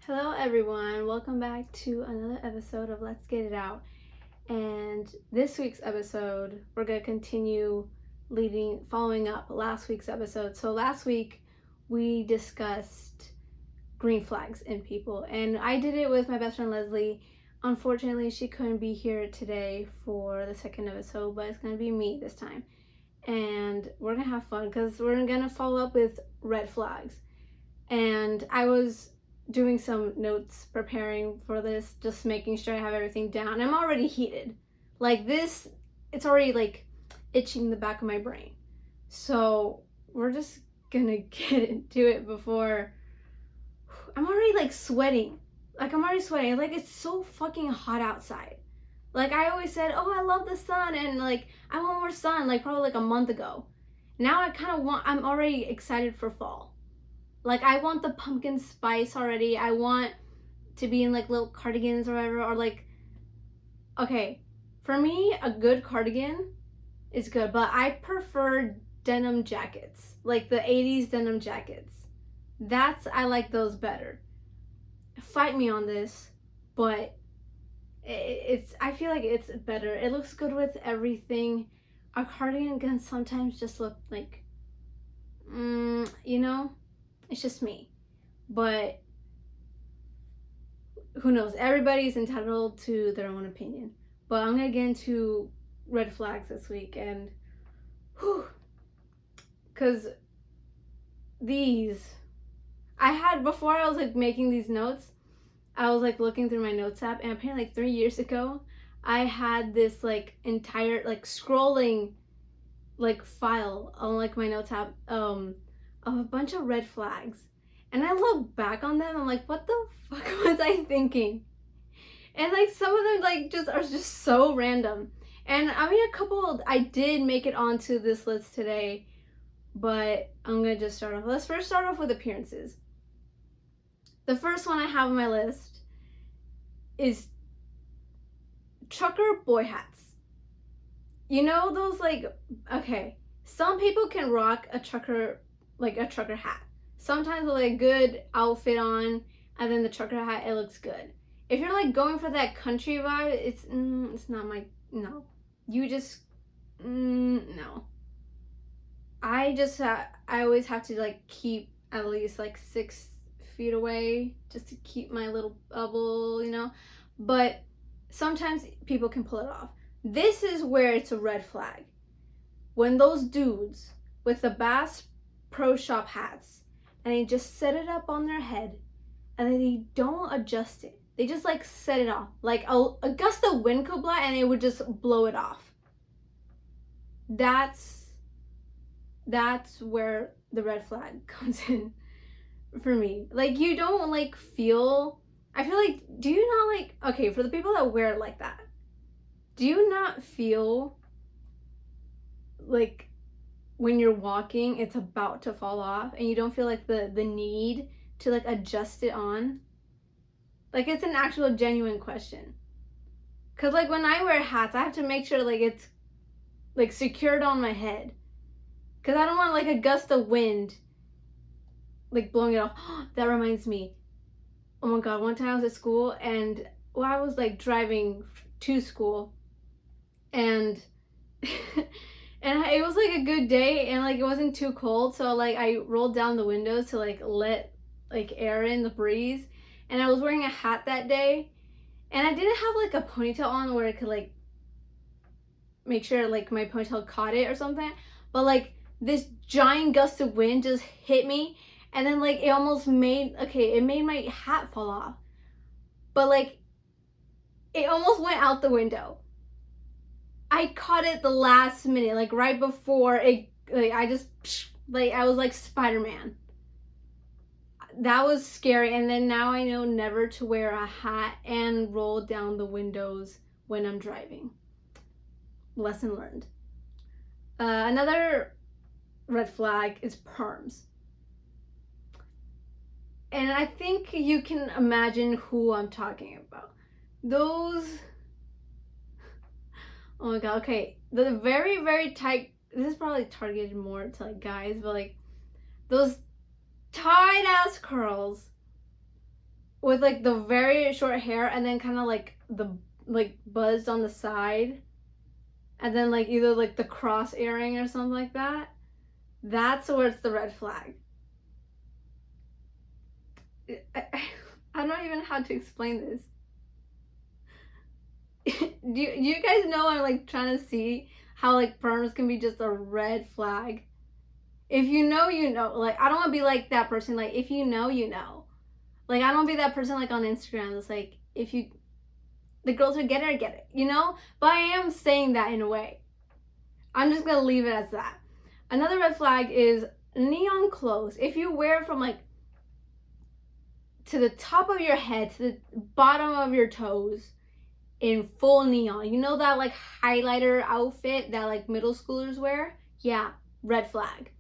Hello, everyone. Welcome back to another episode of Let's Get It Out. And this week's episode, we're going to continue following up last week's episode. So, last week we discussed green flags in people, and I did it with my best friend Leslie. Unfortunately, she couldn't be here today for the second episode, but it's going to be me this time. And we're going to have fun because we're going to follow up with red flags. And I was doing some notes preparing for this, just making sure I have everything down. I'm already heated. Like this, it's already like itching the back of my brain. So we're just gonna get into it before I'm already like sweating. Like it's so fucking hot outside. Like I always said, oh, I love the sun and like I want more sun, like probably like a month ago. Now I'm already excited for fall. Like, I want the pumpkin spice already. I want to be in, like, little cardigans or whatever. Or, like, okay, for me, a good cardigan is good. But I prefer denim jackets. Like, the 80s denim jackets. I like those better. Fight me on this. But I feel like it's better. It looks good with everything. A cardigan can sometimes just look like, you know? It's just me. But who knows? Everybody's entitled to their own opinion. But I'm going to get into red flags this week. And, because before I was like making these notes, I was like looking through my notes app. And apparently like 3 years ago, I had this like entire like scrolling like file on like my notes app of a bunch of red flags. And I look back on them, I'm like, what the fuck was I thinking? And like some of them like are just so random. And I mean I did make it onto this list today, but I'm gonna just start off. Let's first start off with appearances. The first one I have on my list is trucker boy hats. You know those like, okay, some people can rock a trucker hat. Sometimes with like a good outfit on, and then the trucker hat, it looks good. If you're like going for that country vibe, it's not my, no. You just, no. I always have to like keep at least like 6 feet away just to keep my little bubble, you know? But sometimes people can pull it off. This is where it's a red flag. When those dudes with the Bass Pro Shop hats and they just set it up on their head and then they don't adjust it. They just like set it off. Like a gust of wind could blow and it would just blow it off. That's where the red flag comes in for me. Like you don't like feel, I feel like, do you not like, okay, for the people that wear it like that, do you not feel like when you're walking it's about to fall off and you don't feel like the need to like adjust it on? Like it's an actual genuine question. Cause like when I wear hats I have to make sure like it's like secured on my head. Cause I don't want like a gust of wind like blowing it off. That reminds me. Oh my god, one time I was at school and I was like driving to school and and it was like a good day and like it wasn't too cold, so like I rolled down the windows to like let like air in the breeze, and I was wearing a hat that day and I didn't have like a ponytail on where I could like make sure like my ponytail caught it or something, but like this giant gust of wind just hit me and then like it made my hat fall off, but like it almost went out the window. I caught it the last minute, like right before it, like I was like Spider-Man. That was scary, and then now I know never to wear a hat and roll down the windows when I'm driving. Lesson learned. Another red flag is perms. And I think you can imagine who I'm talking about. Those, oh my god, okay, the very, very tight, this is probably targeted more to like guys, but like those tight ass curls with like the very short hair and then kind of like the like buzzed on the side, and then like either like the cross earring or something like that, that's where it's the red flag. I don't even know how to explain this. do you guys know I'm like trying to see how like perms can be just a red flag? If you know, you know. Like, I don't want to be like that person. Like, if you know, you know. Like, I don't want to be that person like on Instagram that's like, if you, the girls who get it, you know? But I am saying that in a way. I'm just going to leave it as that. Another red flag is neon clothes. If you wear it from like to the top of your head to the bottom of your toes in full neon, you know that like highlighter outfit that like middle schoolers wear? Yeah, red flag.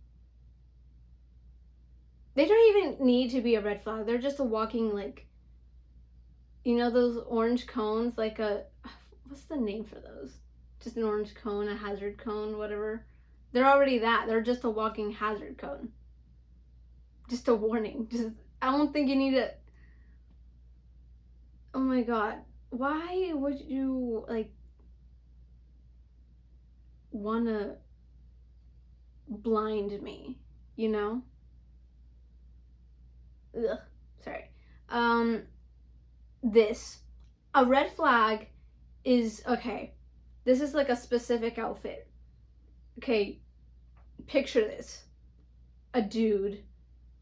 They don't even need to be a red flag. They're just a walking, like, you know those orange cones? Like what's the name for those? Just an orange cone, a hazard cone, whatever. They're already that. They're just a walking hazard cone. Just a warning. I don't think you need it. Oh my God. Why would you, like, want to blind me, you know? Ugh, sorry. This, a red flag is, okay, this is like a specific outfit. Okay, picture this. A dude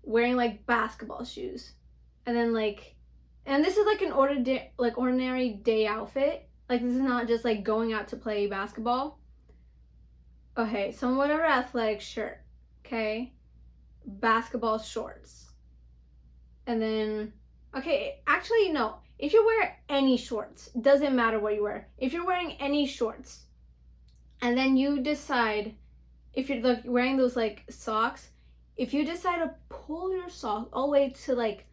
wearing like basketball shoes. And then like, and this is like an ordinary day outfit. Like, this is not just like going out to play basketball. Okay, so whatever athletic shirt, okay? Basketball shorts. And then, okay, actually, no. If you wear any shorts, doesn't matter what you wear. If you're wearing any shorts, and then you decide, if you're like wearing those like socks, if you decide to pull your sock all the way to like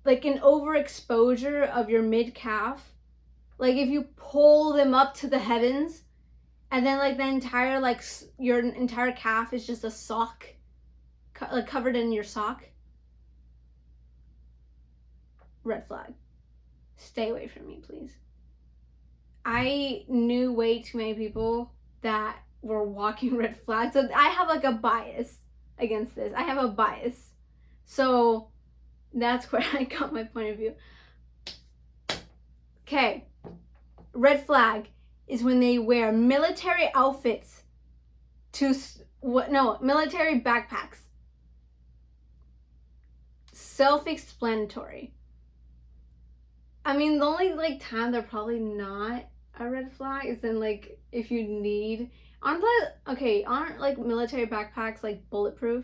an overexposure of your mid calf, like if you pull them up to the heavens, and then like the entire like your entire calf is just a sock, like covered in your sock. Red flag. Stay away from me, please. I knew way too many people that were walking red flags. So I have like a bias against this. I have a bias. So that's where I got my point of view. Okay. Red flag is when they wear military outfits to military backpacks. Self-explanatory. I mean, the only like time they're probably not a red flag is in like if you need, aren't like military backpacks like bulletproof?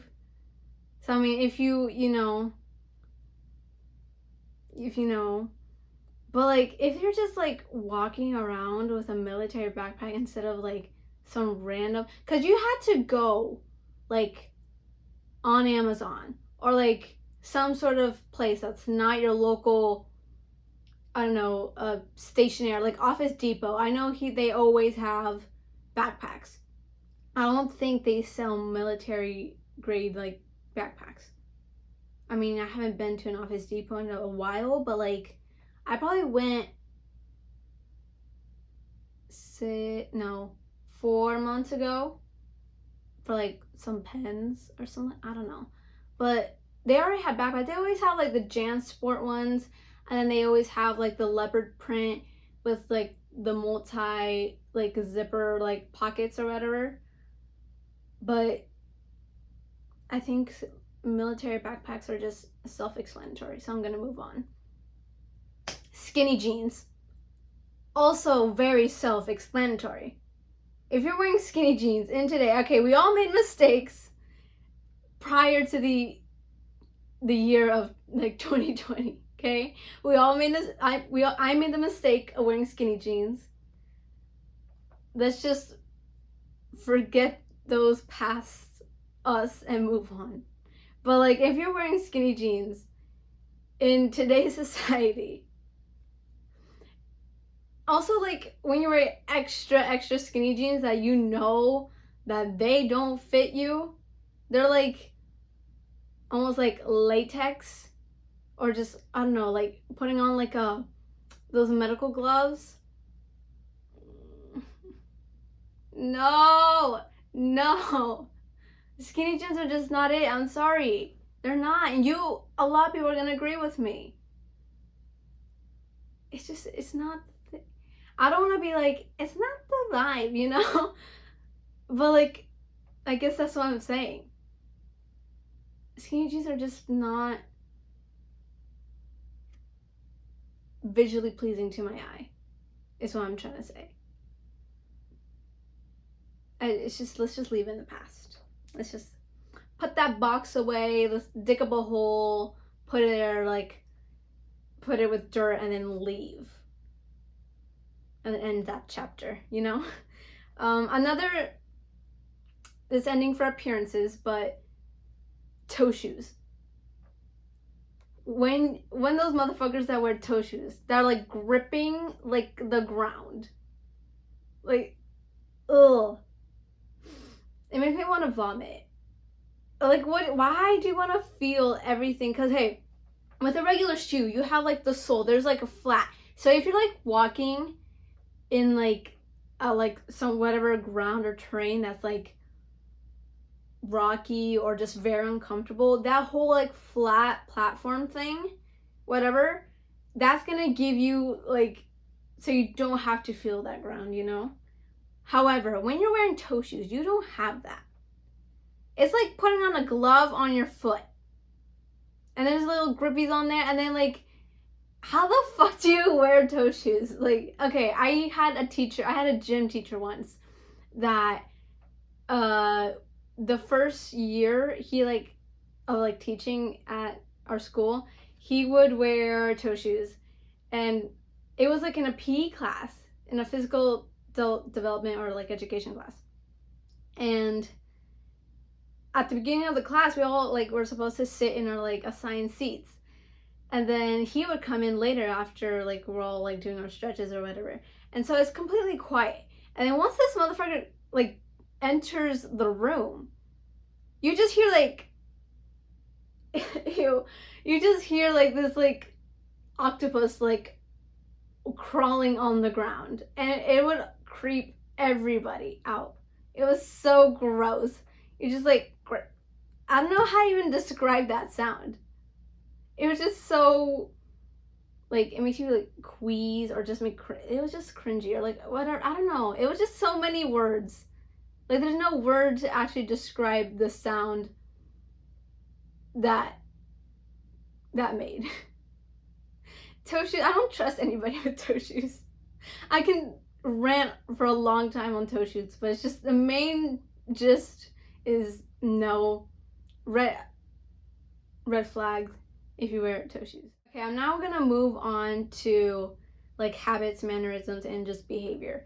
So I mean, if you know, but like if you're just like walking around with a military backpack instead of like some random, because you had to go like on Amazon or like some sort of place that's not your local, I don't know, stationary, like Office Depot. I know they always have backpacks. I don't think they sell military grade like backpacks. I mean, I haven't been to an Office Depot in a while, but like I probably went 4 months ago for like some pens or something. I don't know. But they already had backpacks. They always have like the JanSport ones. And then they always have like the leopard print with like the multi like zipper like pockets or whatever. But I think military backpacks are just self-explanatory, so I'm gonna move on. Skinny jeans. Also very self-explanatory. If you're wearing skinny jeans in today, okay, we all made mistakes prior to the year of like 2020. Okay, we all made this. I made the mistake of wearing skinny jeans. Let's just forget those past us and move on. But like, if you're wearing skinny jeans in today's society, also like when you wear extra skinny jeans that you know that they don't fit you, they're like almost like latex. or just, I don't know, like putting on like those medical gloves. No, no. Skinny jeans are just not it. I'm sorry. They're not. And a lot of people are going to agree with me. It's not. I don't want to be like, it's not the vibe, you know? But like, I guess that's what I'm saying. Skinny jeans are just not visually pleasing to my eye, is what I'm trying to say. It's just, let's just leave it in the past. Let's just put that box away. Let's dig up a hole, put it there, like, put it with dirt, and then leave. And end that chapter, you know? Another, this ending for appearances, but toe shoes. When those motherfuckers that wear toe shoes, they're like gripping like the ground. Like, ugh. It makes me want to vomit. Like, what? Why do you want to feel everything? Because, hey, with a regular shoe, you have like the sole. There's like a flat. So if you're like walking in like some whatever ground or terrain that's like rocky or just very uncomfortable, that whole like flat platform thing, whatever, that's gonna give you like, so you don't have to feel that ground, you know? However, when you're wearing toe shoes, you don't have that. It's like putting on a glove on your foot. And there's little grippies on there, and then like, how the fuck do you wear toe shoes? Like, okay, I had a gym teacher once that the first year he of teaching at our school, he would wear toe shoes. And it was like in a PE class, in a physical development or like education class. And at the beginning of the class, we all like were supposed to sit in our like assigned seats. And then he would come in later after like we're all like doing our stretches or whatever. And so it's completely quiet. And then once this motherfucker like enters the room, you just hear like you just hear like this like octopus like crawling on the ground, and it would creep everybody out. It was so gross. You just like, I don't know how to even describe that sound. It was just so like, it makes you like quease or just it was just cringy or like whatever. I don't know. It was just so many words. Like, there's no word to actually describe the sound that made. Toe shoes, I don't trust anybody with toe shoes. I can rant for a long time on toe shoes, but it's just the main gist is no, red flags if you wear toe shoes. Okay, I'm now gonna move on to like habits, mannerisms, and just behavior.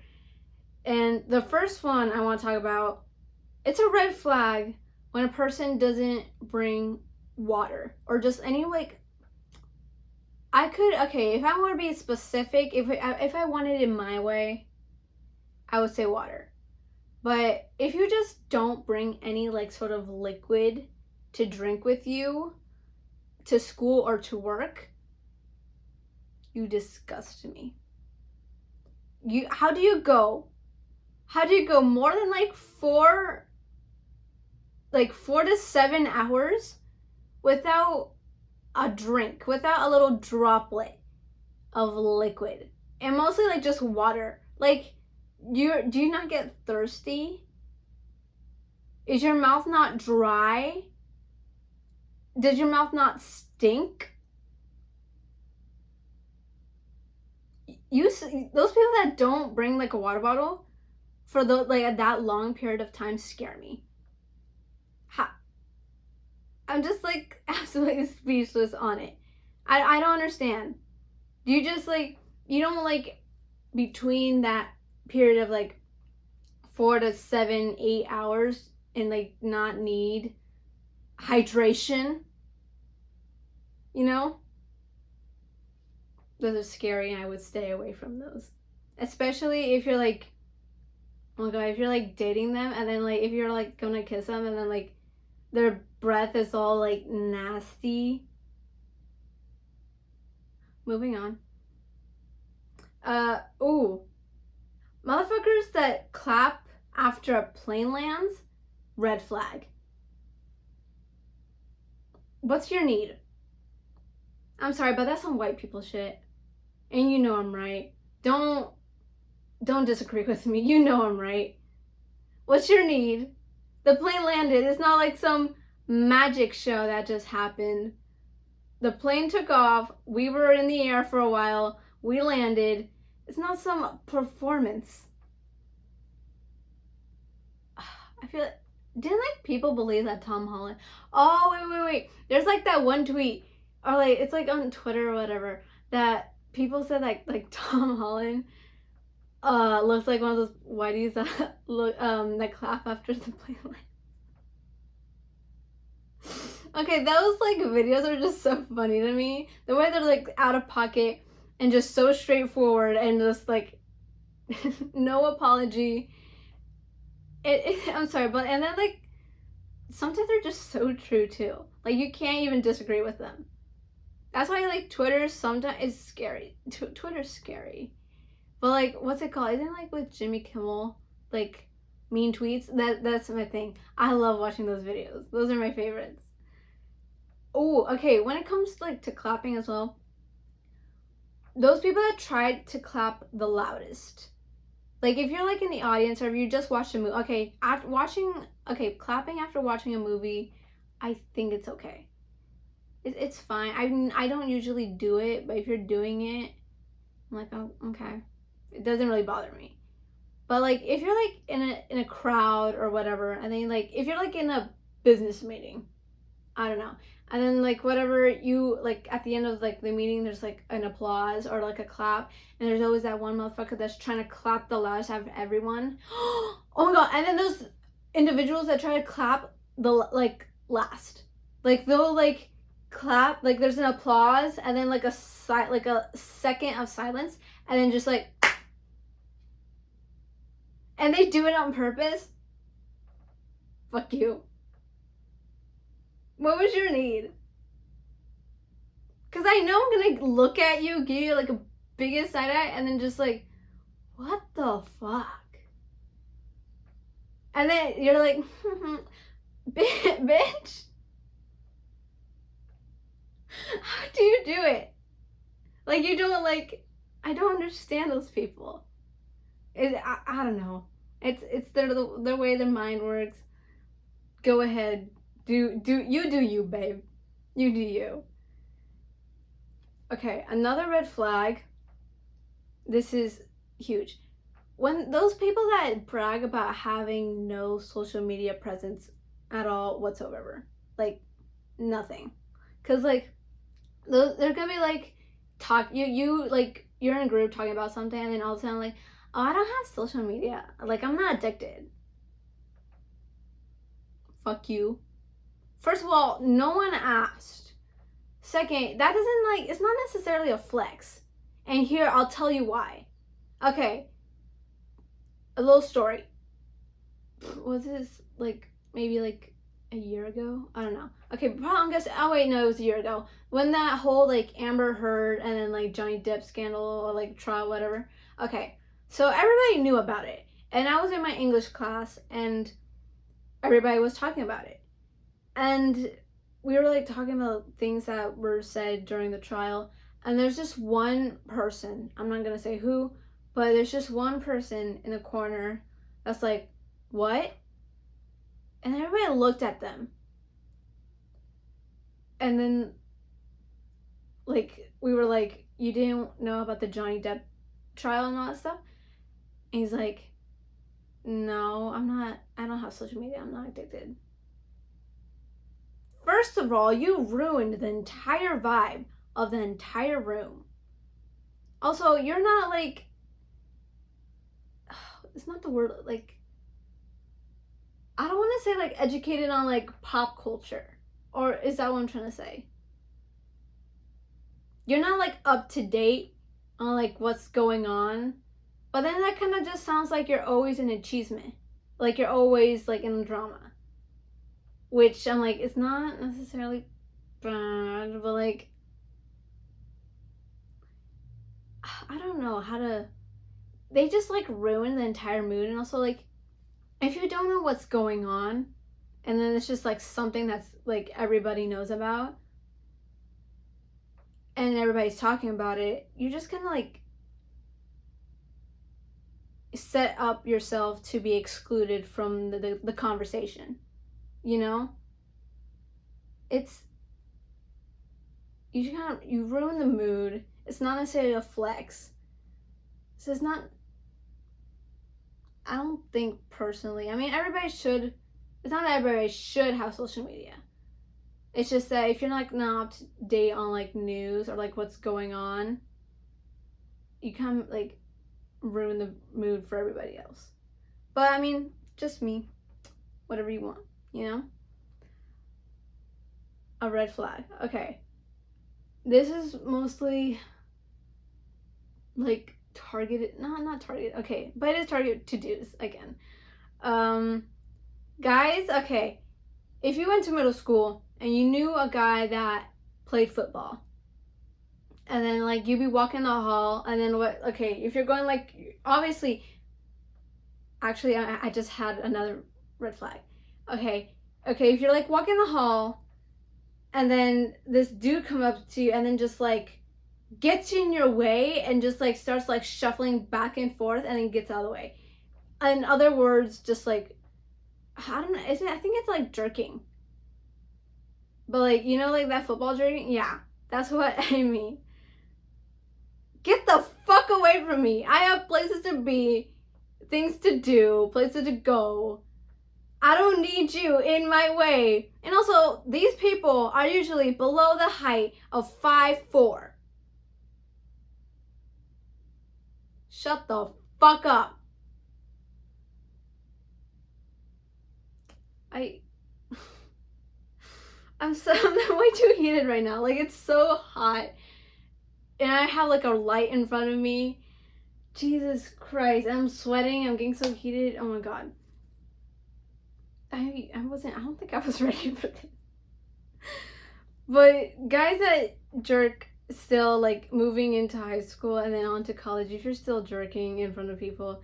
And the first one I want to talk about, it's a red flag when a person doesn't bring water or just any like, if I want to be specific, if I want it in my way, I would say water. But if you just don't bring any like sort of liquid to drink with you to school or to work, you disgust me. How do you go more than like 4 to 7 hours without a drink, without a little droplet of liquid, and mostly like just water? Like, do you not get thirsty? Is your mouth not dry? Does your mouth not stink? Those people that don't bring like a water bottle for that long period of time scare me. I'm just like absolutely speechless on it. I don't understand. Do you just like, you don't like between that period of like 4 to 7, 8 hours and like not need hydration? You know? Those are scary, and I would stay away from those. Especially if you're like, oh my god, if you're like dating them, and then like if you're like gonna kiss them, and then like their breath is all like nasty. moving on. Ooh. Motherfuckers that clap after a plane lands, red flag. What's your need? I'm sorry, but that's some white people shit. And you know I'm right. Don't disagree with me. You know I'm right. What's your need? The plane landed. It's not like some magic show that just happened. The plane took off. We were in the air for a while. We landed. It's not some performance. I feel like, didn't like people believe that Tom Holland? Oh, wait. There's like that one tweet, or like it's like on Twitter or whatever, that people said like Tom Holland looks like one of those whiteys that look that clap after the plane lands. Okay, those like videos are just so funny to me. The way they're like out of pocket and just so straightforward and just like no apology. I'm sorry, but and then like sometimes they're just so true too. Like you can't even disagree with them. That's why like Twitter sometimes is scary. Twitter's scary. But like what's it called? Isn't it like with Jimmy Kimmel, like mean tweets? That's my thing. I love watching those videos. Those are my favorites. Oh, okay. When it comes to, like to clapping as well, those people that tried to clap the loudest. Like if you're like in the audience or if you just watched a movie, clapping after watching a movie, I think it's okay. It's fine. I don't usually do it, but if you're doing it, I'm like, oh, okay. It doesn't really bother me. But like if you're like in a crowd or whatever, and then like if you're like in a business meeting, I don't know. And then like whatever you like at the end of like the meeting, there's like an applause or like a clap, and there's always that one motherfucker that's trying to clap the loudest out of everyone. Oh my god! And then those individuals that try to clap the like last, like they'll like clap like there's an applause and then like a second of silence and then just like, and they do it on purpose. Fuck you. What was your need? Because I know I'm gonna look at you, give you like a biggest side eye, and then just like, what the fuck? And then you're like, bitch. How do you do it? Like you don't like, I don't understand those people. I don't know. It's the way their mind works. Go ahead. Do you, babe. You do you. Okay, another red flag. This is huge. When those people that brag about having no social media presence at all whatsoever. Like nothing. Cause like they're gonna be like you like you're in a group talking about something and then all of a sudden like, oh, I don't have social media. Like I'm not addicted. Fuck you. First of all, no one asked. Second, that doesn't like, it's not necessarily a flex. And here, I'll tell you why. Okay. A little story. Was this like, maybe like a year ago? I don't know. Okay, probably, I'm guessing, oh wait, no, it was a year ago. When that whole like Amber Heard and then like Johnny Depp scandal or like trial, whatever. Okay, so everybody knew about it. And I was in my English class and everybody was talking about it. And we were like talking about things that were said during the trial. And there's just one person, I'm not gonna say who, but there's just one person in the corner that's like, what? And everybody looked at them. And then, like, we were like, you didn't know about the Johnny Depp trial and all that stuff? And he's like, no, I don't have social media, I'm not addicted. First of all, you ruined the entire vibe of the entire room. Also, you're not like, it's not the word, like, I don't want to say like educated on like pop culture. Or is that what I'm trying to say? You're not like up to date on like what's going on. But then that kind of just sounds like you're always in a chisme. Like you're always like in drama. Which I'm like, it's not necessarily bad, but like, I don't know how to, they just like ruin the entire mood. And also, like, if you don't know what's going on, and then it's just like something that's like everybody knows about, and everybody's talking about it, you're just gonna like set up yourself to be excluded from the conversation, you know? It's, you ruin the mood. It's not necessarily a flex. So it's not, I don't think personally, I mean, everybody should, it's not that everybody should have social media. It's just that if you're like not up to date on like news or like what's going on, you kind of like ruin the mood for everybody else. But I mean, just me. Whatever you want, you know? A red flag. Okay. This is mostly like targeted, not targeted, okay, but it is targeted to dudes again. Guys, okay, if you went to middle school and you knew a guy that played football, and then like you'd be walking the hall, and then what, okay, if you're going like, obviously, actually I just had another red flag. Okay, if you're like walking the hall, and then this dude comes up to you and then just like gets in your way and just like starts like shuffling back and forth and then gets out of the way. In other words, just like, I don't know, I think it's like jerking. But like, you know, like that football jerking? Yeah, that's what I mean. Get the fuck away from me. I have places to be, things to do, places to go. I don't need you in my way. And also, these people are usually below the height of 5'4". Shut the fuck up. I'm way too heated right now. Like, it's so hot. And I have like a light in front of me. Jesus Christ. I'm sweating. I'm getting so heated. Oh my god. I don't think I was ready for this. But guys that jerk still, like, moving into high school and then on to college, if you're still jerking in front of people,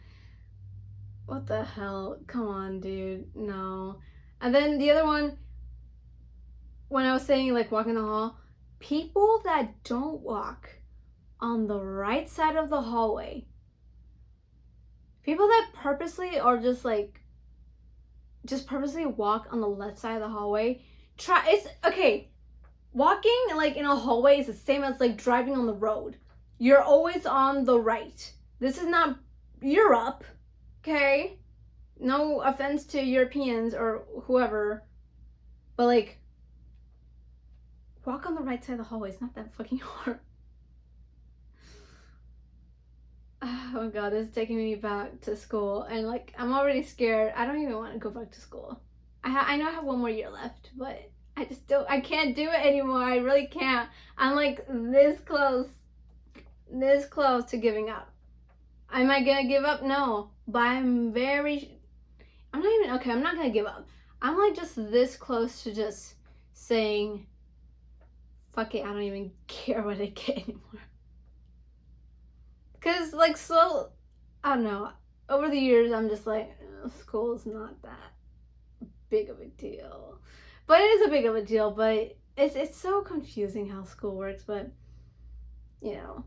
what the hell? Come on, dude. No. And then the other one, when I was saying, like, walking the hall, people that don't walk on the right side of the hallway, people that purposely or just purposely walk on the left side of the hallway, it's, okay, walking like in a hallway is the same as like driving on the road. You're always on the right. This is not Europe, okay? No offense to Europeans or whoever, but like, walk on the right side of the hallway. It's not that fucking hard. Oh my god, this is taking me back to school, and like, I'm already scared. I don't even want to go back to school. I know I have one more year left, but I can't do it anymore. I really can't. I'm like this close to giving up. Am I gonna give up? No, but I'm not gonna give up. I'm like just this close to just saying, fuck it, I don't even care what I get anymore. Cause like, so, I don't know, over the years I'm just like, school's not that big of a deal. But it is a big of a deal, but it's so confusing how school works, but, you know,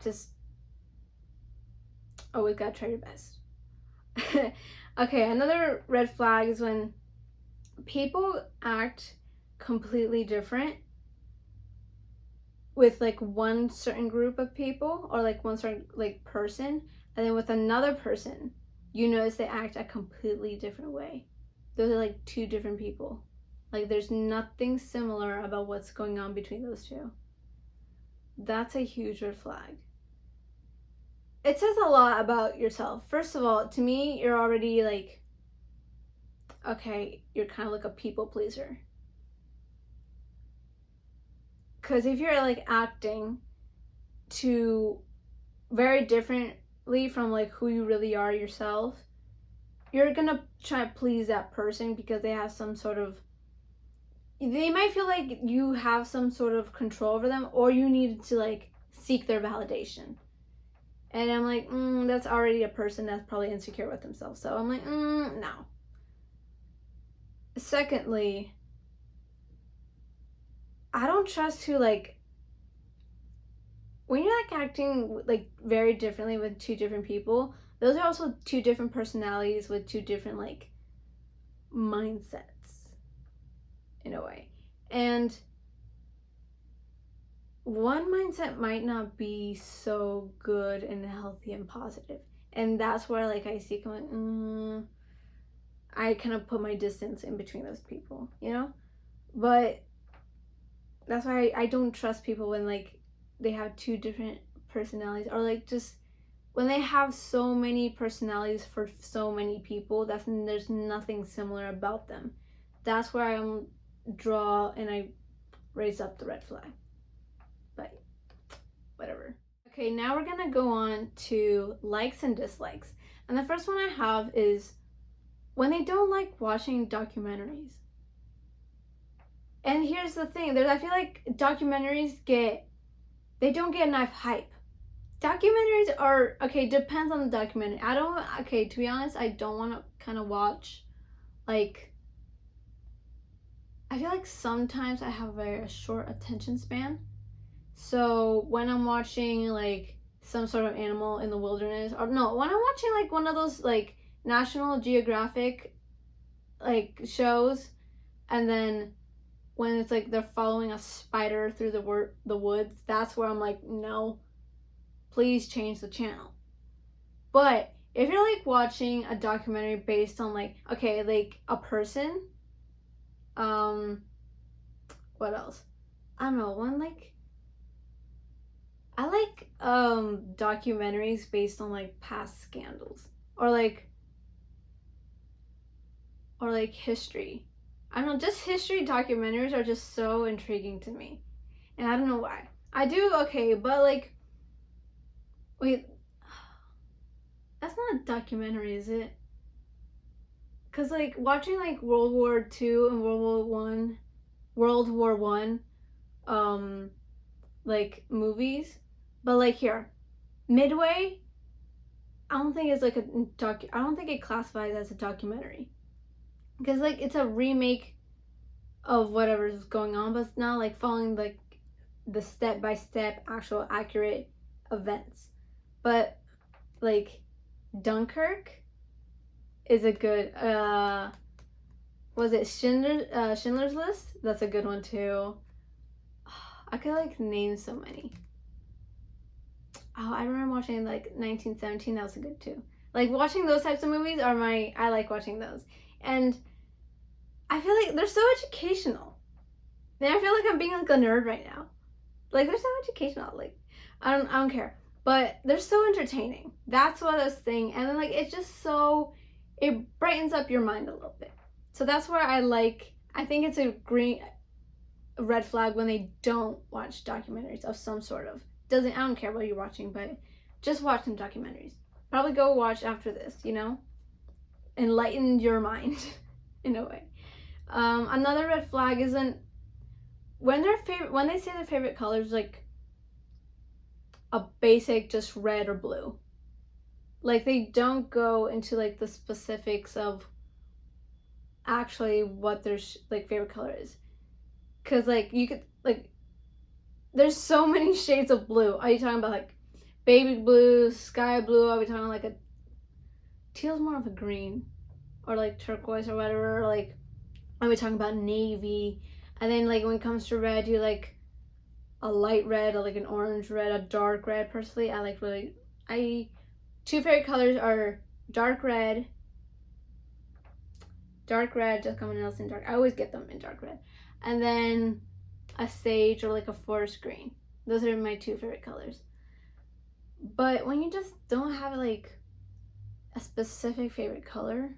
just always gotta try your best. Okay, another red flag is when people act completely different with like one certain group of people or like one certain like person, and then with another person, you notice they act a completely different way. Those are like two different people. Like, there's nothing similar about what's going on between those two. That's a huge red flag. It says a lot about yourself. First of all, to me, you're already like, okay, you're kind of like a people pleaser. Because if you're like acting to very differently from like who you really are yourself, you're gonna try to please that person because they have some sort of, they might feel like you have some sort of control over them, or you need to like seek their validation. And I'm like, that's already a person that's probably insecure with themselves. So I'm like, no. Secondly, I don't trust who, like, when you're like acting like very differently with two different people, those are also two different personalities with two different like mindsets in a way. And one mindset might not be so good and healthy and positive. And that's where like I see coming, I kind of put my distance in between those people, you know? But that's why I don't trust people when like they have two different personalities, or like just when they have so many personalities for so many people, there's nothing similar about them. That's where I draw and I raise up the red flag. But whatever. Okay, now we're gonna go on to likes and dislikes. And the first one I have is when they don't like watching documentaries. And here's the thing, I feel like documentaries they don't get enough hype. Documentaries are, okay, depends on the documentary. To be honest, I don't want to kind of watch, like, I feel like sometimes I have a very short attention span. So when I'm watching, like, some sort of animal in the wilderness, or no, when I'm watching, like, one of those, like, National Geographic, like, shows, and then when it's, like, they're following a spider through the woods, that's where I'm like, no, please change the channel. But if you're like watching a documentary based on like, okay, like a person, what else? I don't know, I like documentaries based on like past scandals or like history. I don't know, just history documentaries are just so intriguing to me. And I don't know why. I do okay, but like wait, that's not a documentary, is it? Cause like watching like World War II and World War One, like movies, but like here, Midway, I don't think it's like I don't think it classifies as a documentary, because like it's a remake of whatever's going on, but it's not like following like the step by step actual accurate events. But like Dunkirk is a good was it Schindler's List? That's a good one too. I could like name so many. Oh, I remember watching like 1917. That was a good too. Like watching those types of movies I like watching those. And I feel like they're so educational. And I feel like I'm being like a nerd right now. Like they're so educational. Like I don't care. But they're so entertaining. That's what I was saying. And then like it's just so it brightens up your mind a little bit. So that's where I think it's a red flag when they don't watch documentaries of some sort of. I don't care what you're watching, but just watch some documentaries. Probably go watch after this, you know? Enlighten your mind in a way. Another red flag isn't when they say their favorite color is like a basic just red or blue. Like they don't go into like the specifics of actually what their like favorite color is. Cause like you could like there's so many shades of blue. Are you talking about like baby blue, sky blue? Are we talking like a teal's more of a green, or like turquoise or whatever? Or like are we talking about navy? And then like when it comes to red, you like a light red or like an orange red, a dark red. Personally, two favorite colors are dark red, just coming else in dark. I always get them in dark red, and then a sage or like a forest green. Those are my two favorite colors. But when you just don't have like a specific favorite color,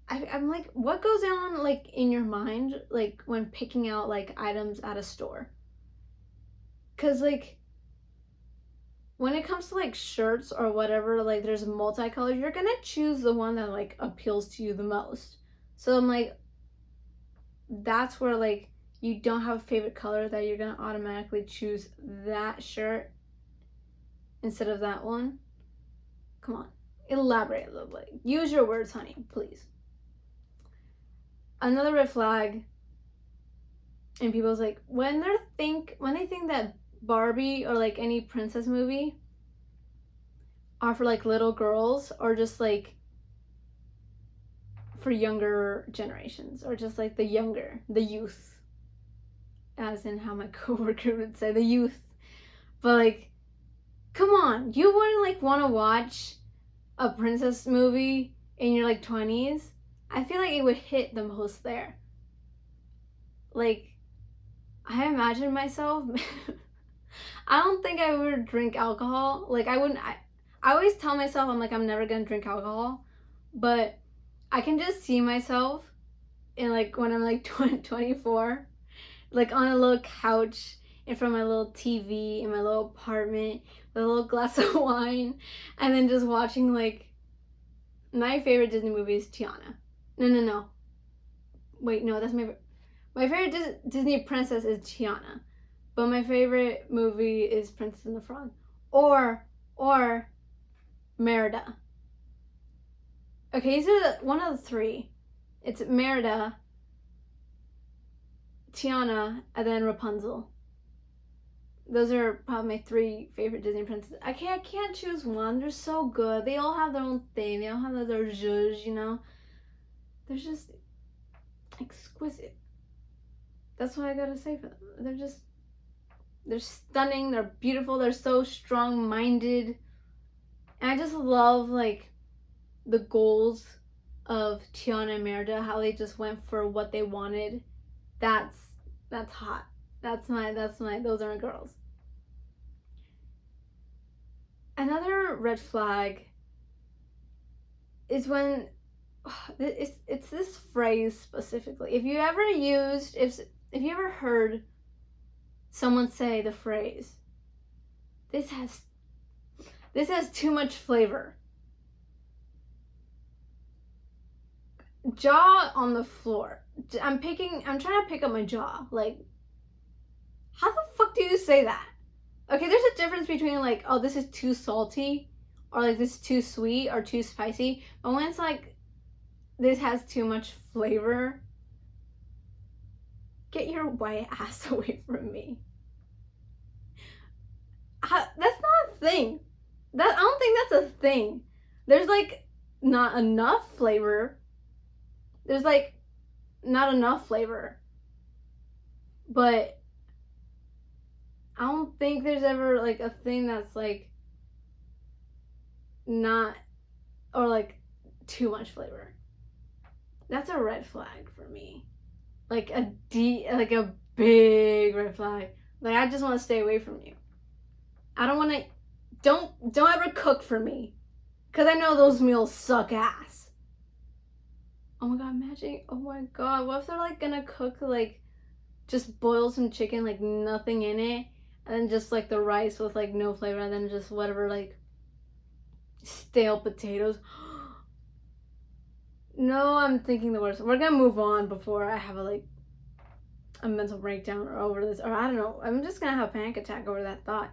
I'm like, what goes on like in your mind like when picking out like items at a store? Cause like when it comes to like shirts or whatever, like there's multicolored, you're gonna choose the one that like appeals to you the most. So I'm like, that's where like you don't have a favorite color that you're gonna automatically choose that shirt instead of that one? Come on, elaborate a little bit. Use your words, honey, please. Another red flag, and people's like, when they think that Barbie or like any princess movie are for like little girls or just like for younger generations or just like the youth, as in how my coworker would say, the youth. But like, come on, you wouldn't like want to watch a princess movie in your like 20s? I feel like it would hit the most there. Like, I imagine myself I don't think I would drink alcohol. Like, I wouldn't. I always tell myself I'm never gonna drink alcohol, but I can just see myself in like when I'm like 24, like on a little couch in front of my little TV in my little apartment with a little glass of wine, and then just watching like my favorite Disney movie is Tiana. No. Wait, no, that's my favorite Disney princess is Tiana, but my favorite movie is Princess and the Frog, or Merida. Okay, these are one of the three. It's Merida, Tiana, and then Rapunzel. Those are probably my three favorite Disney princesses. I can't choose one. They're so good. They all have their own thing. They all have their zhuzh, you know? They're just exquisite. That's what I gotta say for them. They're stunning. They're beautiful. They're so strong-minded. And I just love, like, the goals of Tiana and Merida, how they just went for what they wanted. That's hot. Those are my girls. Another red flag is when it's this phrase specifically. If you ever heard someone say the phrase, this has too much flavor. Jaw on the floor. I'm trying to pick up my jaw. Like, how the fuck do you say that? Okay, there's a difference between like, oh, this is too salty, or like this is too sweet or too spicy. But when it's like, this has too much flavor, get your white ass away from me. That's not a thing. I don't think that's a thing. There's like not enough flavor. There's like not enough flavor. But I don't think there's ever like a thing that's like not, or like too much flavor. That's a red flag for me. Like a big red flag. Like, I just want to stay away from you. I don't want to. Don't ever cook for me, cause I know those meals suck ass. Oh my god, imagine. Oh my god, what if they're like gonna cook like just boil some chicken, like nothing in it, and then just like the rice with like no flavor, and then just whatever like stale potatoes. No, I'm thinking the worst. We're gonna move on before I have a mental breakdown or over this, or I don't know. I'm just gonna have a panic attack over that thought.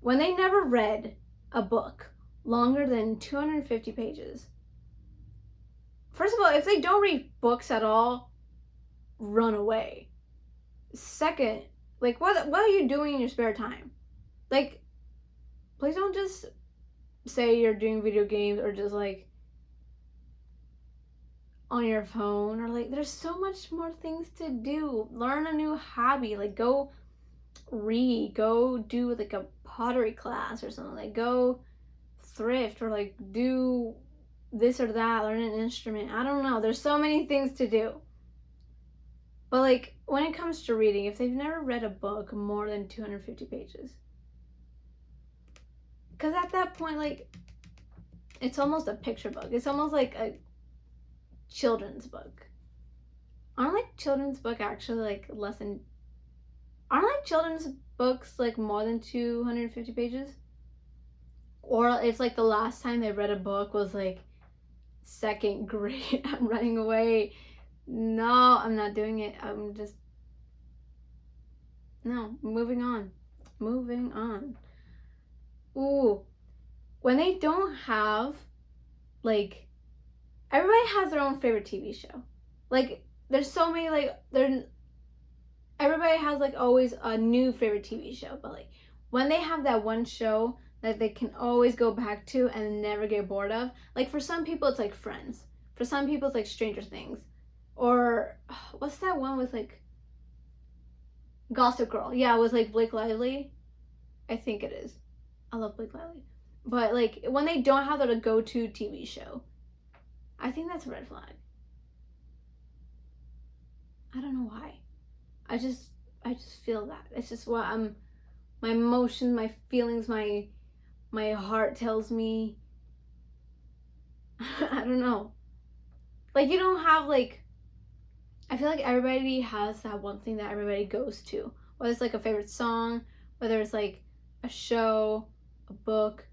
When they never read a book longer than 250 pages. First of all, if they don't read books at all, run away. Second, like, what are you doing in your spare time? Like, please don't just say you're doing video games or just like on your phone, or like, there's so much more things to do. Learn a new hobby, like go read, go do like a pottery class or something, like go thrift, or like do this or that, learn an instrument. I don't know, there's so many things to do. But like, when it comes to reading, if they've never read a book more than 250 pages, because at that point, like, it's almost a picture book. It's almost like a children's book. Aren't like children's book actually like less than, aren't like children's books like more than 250 pages? Or if like the last time they read a book was like second grade, I'm running away. No, I'm not doing it. No, moving on. Ooh, when they don't have, like, everybody has their own favorite TV show. Like, there's so many, like, everybody has, like, always a new favorite TV show, but, like, when they have that one show that they can always go back to and never get bored of, like, for some people, it's, like, Friends. For some people, it's, like, Stranger Things. Or, what's that one with, like, Gossip Girl? Yeah, with, like, Blake Lively. I think it is. I love Blake Lively. But, like, when they don't have that a go-to TV show, I think that's a red flag. I don't know why. I just feel that. It's just what my emotions, my feelings, my heart tells me. I don't know. Like, you don't have, like, I feel like everybody has that one thing that everybody goes to. Whether it's like a favorite song, whether it's like a show, a book,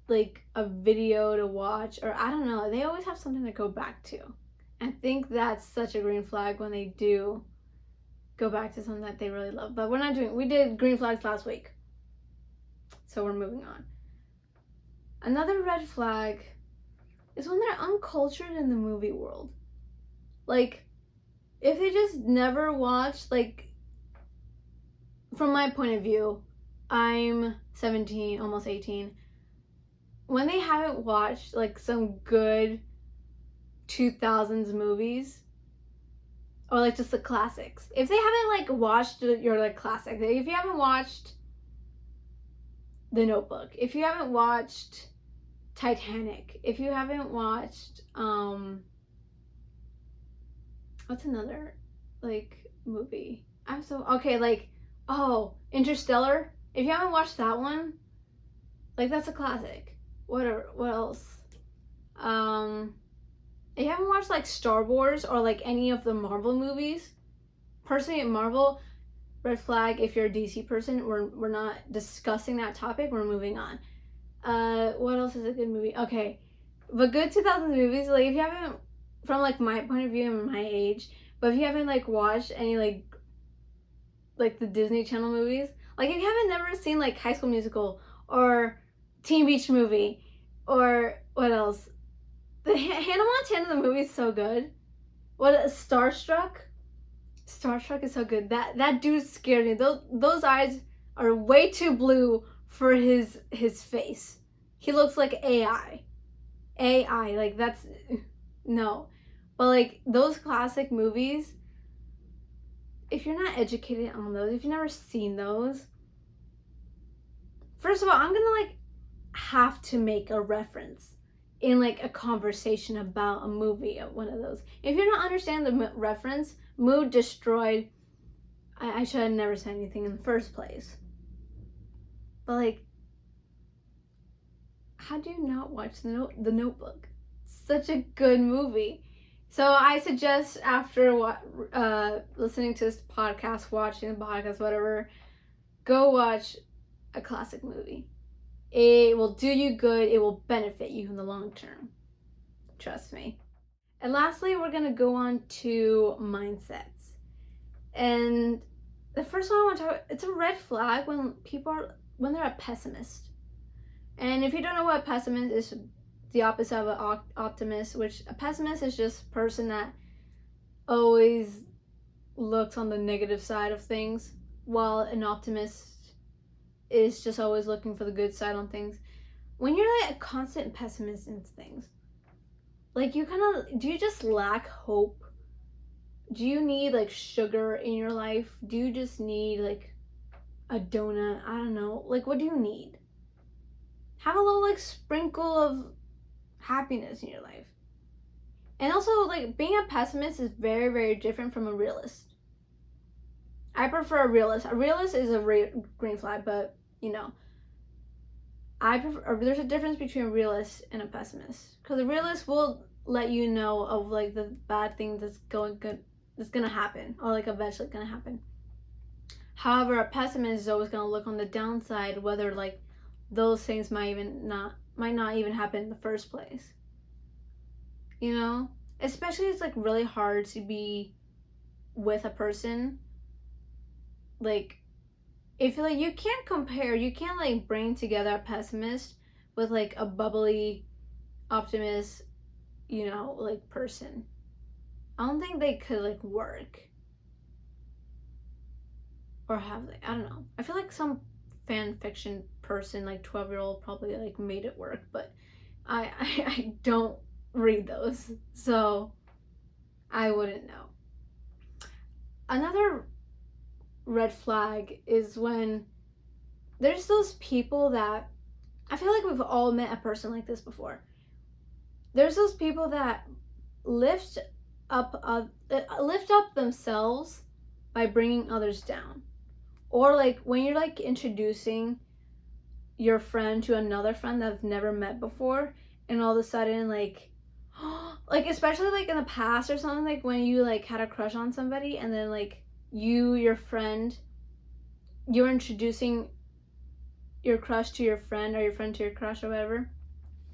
like a video to watch, or I don't know. They always have something to go back to. I think that's such a green flag when they do go back to something that they really love. But we did green flags last week. So we're moving on. Another red flag is when they're uncultured in the movie world. Like, if they just never watched, like, from my point of view, I'm 17, almost 18. When they haven't watched, like, some good 2000s movies, or, like, just the classics. If they haven't, like, watched your, like, classic, if you haven't watched The Notebook, if you haven't watched Titanic, if you haven't watched, what's another, like, movie? Interstellar. If you haven't watched that one, like, that's a classic. What else? If you haven't watched, like, Star Wars or, like, any of the Marvel movies, personally, Marvel, red flag. If you're a DC person, we're not discussing that topic. We're moving on. What else is a good movie? Okay, but good 2000s movies. Like, if you haven't, from, like, my point of view and my age, but if you haven't, like, watched any, like the Disney Channel movies, like, if you haven't never seen, like, High School Musical or Teen Beach Movie, or what else? The Hannah Montana the movie is so good. Starstruck? Starstruck is so good. That dude scared me. Those eyes are way too blue for his face. He looks like AI. AI, like, that's no. But, like, those classic movies, if you're not educated on those, if you've never seen those, first of all, I'm gonna, like, have to make a reference in, like, a conversation about a movie of one of those. If you're not understanding the reference, mood destroyed. I should have never said anything in the first place. But, like, how do you not watch The Notebook? Such a good movie. So I suggest, after listening to this podcast, watching the podcast, whatever, go watch a classic movie. It will do you good. It will benefit you in the long term. Trust me. And lastly, we're going to go on to mindsets. And the first one I want to talk about, it's a red flag when they're a pessimist. And if you don't know what a pessimist is, the opposite of an optimist, which a pessimist is just a person that always looks on the negative side of things, while an optimist is just always looking for the good side on things. When you're, like, a constant pessimist in things, like, do you just lack hope? Do you need, like, sugar in your life? Do you just need, like, a donut? I don't know. Like, what do you need? Have a little, like, sprinkle of happiness in your life. And also, like, being a pessimist is very, very different from a realist. I prefer a realist. A realist is a green flag, but, you know, there's a difference between a realist and a pessimist. Because a realist will let you know of, like, the bad things that's gonna happen, or, like, eventually gonna happen. However, a pessimist is always gonna look on the downside, whether, like, those things might not even happen in the first place. You know? Especially, it's, like, really hard to be with a person, like, if like you can't compare, you can't like bring together a pessimist with like a bubbly optimist, you know, like person. I don't think they could like work. Or have they? I don't know. I feel like some fan fiction person, like 12-year-old, probably like made it work, but I don't read those, so I wouldn't know. Another red flag is when there's those people that I feel like we've all met a person like this before. There's those people that lift up themselves by bringing others down. Or like when you're like introducing your friend to another friend that I've never met before, and all of a sudden like like especially like in the past or something, like when you like had a crush on somebody and then like your friend, you're introducing your crush to your friend or your friend to your crush or whatever,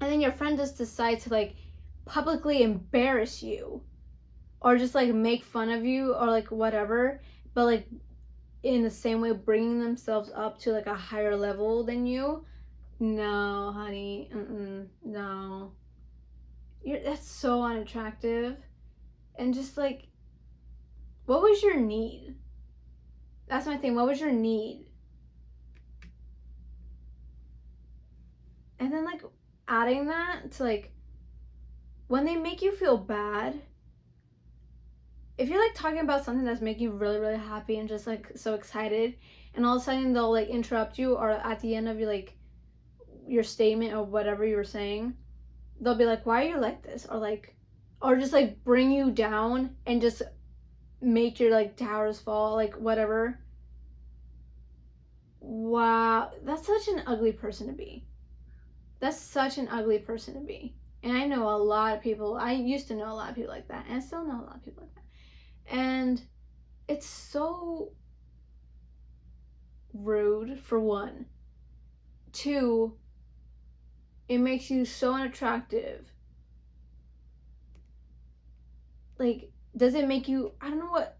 and then your friend just decides to like publicly embarrass you or just like make fun of you or like whatever, but like in the same way bringing themselves up to like a higher level than you. No, honey. No. That's so unattractive. And just like, what was your need? That's my thing. What was your need? And then like adding that to like, when they make you feel bad, if you're like talking about something that's making you really, really happy and just like so excited, and all of a sudden they'll like interrupt you, or at the end of your statement or whatever you were saying, they'll be like, why are you like this? Or just like bring you down and just make your like towers fall, like whatever. Wow, that's such an ugly person to be. That's such an ugly person to be. And I know a lot of people, I used to know a lot of people like that, and I still know a lot of people like that. And it's so rude, for one. Two, it makes you so unattractive. Like, does it make you, I don't know what,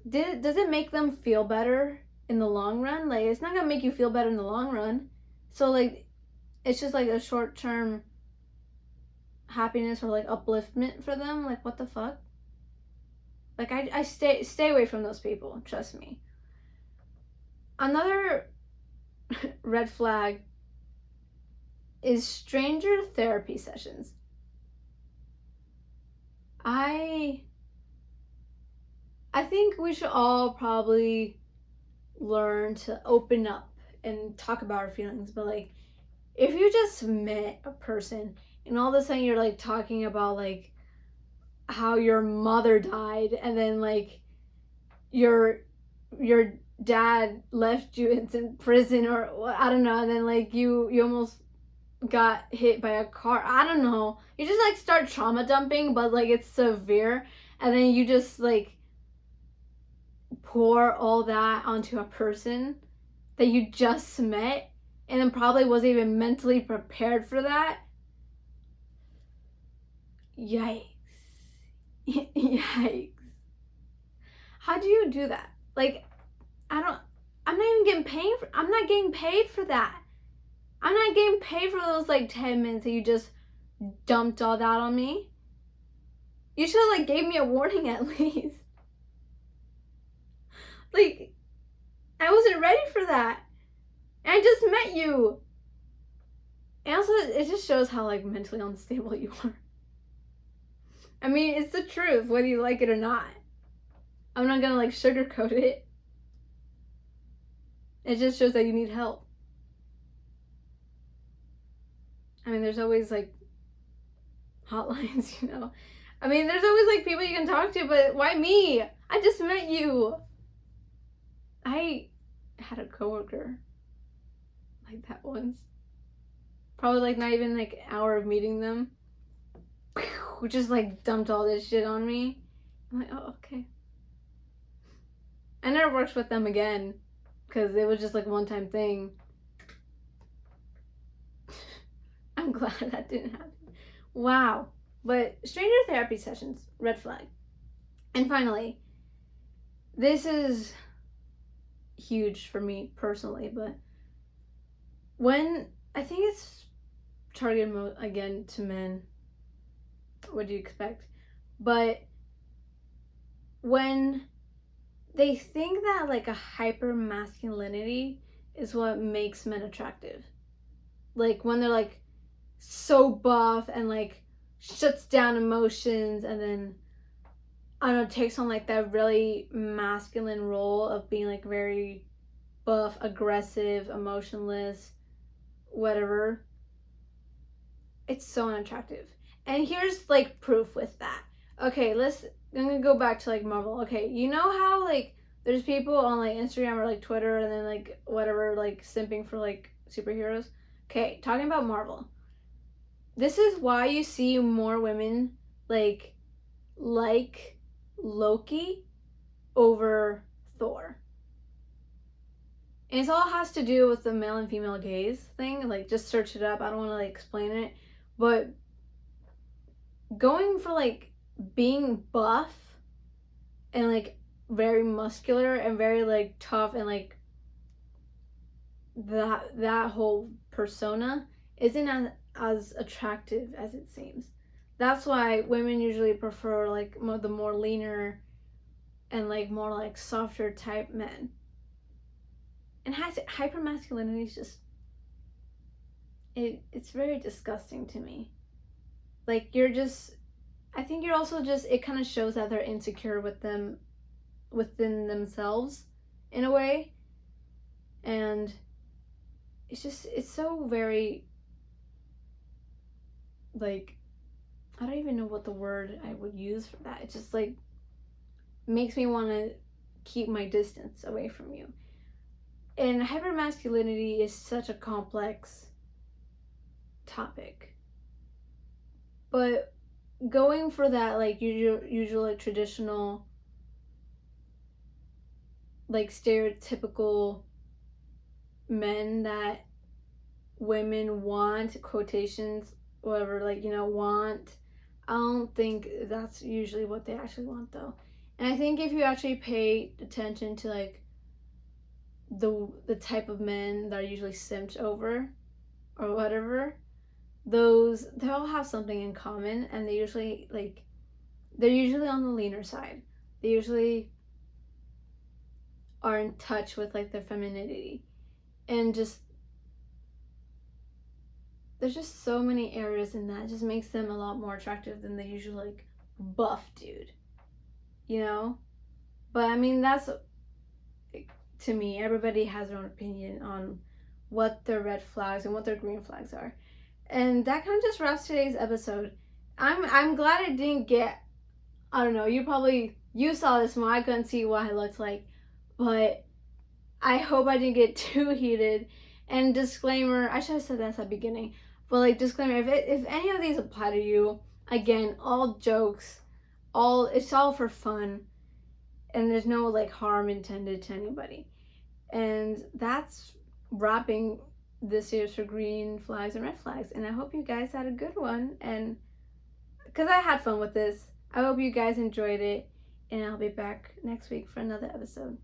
does it make them feel better in the long run? Like, it's not gonna make you feel better in the long run. So like, it's just like a short-term happiness or like upliftment for them. Like, what the fuck? Like, I stay away from those people, trust me. Another red flag is stranger therapy sessions. I think we should all probably learn to open up and talk about our feelings, but like, if you just met a person and all of a sudden you're like talking about like how your mother died, and then like your dad left you in prison, or I don't know, and then like you almost got hit by a car, I don't know, you just like start trauma dumping, but like it's severe, and then you just like pour all that onto a person that you just met and then probably wasn't even mentally prepared for that. Yikes. Yikes. How do you do that? Like, I'm not getting paid for that. I'm not getting paid for those like 10 minutes that you just dumped all that on me. You should have like gave me a warning at least. Like, I wasn't ready for that. And I just met you. And also, it just shows how like mentally unstable you are. I mean, it's the truth, whether you like it or not. I'm not gonna like sugarcoat it. It just shows that you need help. I mean, there's always like hotlines, you know. I mean, there's always like people you can talk to, but why me? I just met you. I had a coworker like that once. Probably like not even like an hour of meeting them. Just like dumped all this shit on me. I'm like, oh, okay. I never worked with them again because it was just like a one-time thing. I'm glad that didn't happen. Wow. But stranger therapy sessions, red flag. And finally, this is huge for me personally, but when I think it's targeted again to men, what do you expect? But when they think that like a hyper masculinity is what makes men attractive, like when they're like so buff and like shuts down emotions, and then I don't know, takes on like that really masculine role of being like very buff, aggressive, emotionless, whatever. It's so unattractive. And here's like proof with that. Okay, I'm gonna go back to like Marvel. Okay, you know how like there's people on like Instagram or like Twitter and then like whatever, like simping for like superheroes? Okay, talking about Marvel. This is why you see more women like Loki over Thor. And it all has to do with the male and female gaze thing. Like, just search it up. I don't want to like explain it, but going for like being buff and like very muscular and very like tough and like that whole persona isn't as attractive as it seems. That's why women usually prefer like the more leaner and like more like softer type men. And hyper masculinity is just it's very disgusting to me. Like, I think you're also just, it kind of shows that they're insecure within themselves in a way. And it's so very, like, I don't even know what the word I would use for that. It just like makes me want to keep my distance away from you. And hypermasculinity is such a complex topic. But going for that like usual like traditional like stereotypical men that women want, quotations, whatever, like, want, I don't think that's usually what they actually want though. And I think if you actually pay attention to like the type of men that are usually simped over or whatever, they all have something in common, and they're usually on the leaner side. They usually are in touch with like their femininity, and just there's just so many areas in that. It just makes them a lot more attractive than the usual like buff dude, but I mean, that's, to me, everybody has their own opinion on what their red flags and what their green flags are. And that kind of just wraps today's episode. I'm glad it didn't get, I don't know, you saw this one, I couldn't see what I looked like, but I hope I didn't get too heated. And disclaimer, I should have said that at the beginning, but like, disclaimer, if any of these apply to you, again, all jokes, it's all for fun, and there's no like harm intended to anybody. And that's wrapping this year's for green flags and red flags. And I hope you guys had a good one. And because I had fun with this, I hope you guys enjoyed it. And I'll be back next week for another episode.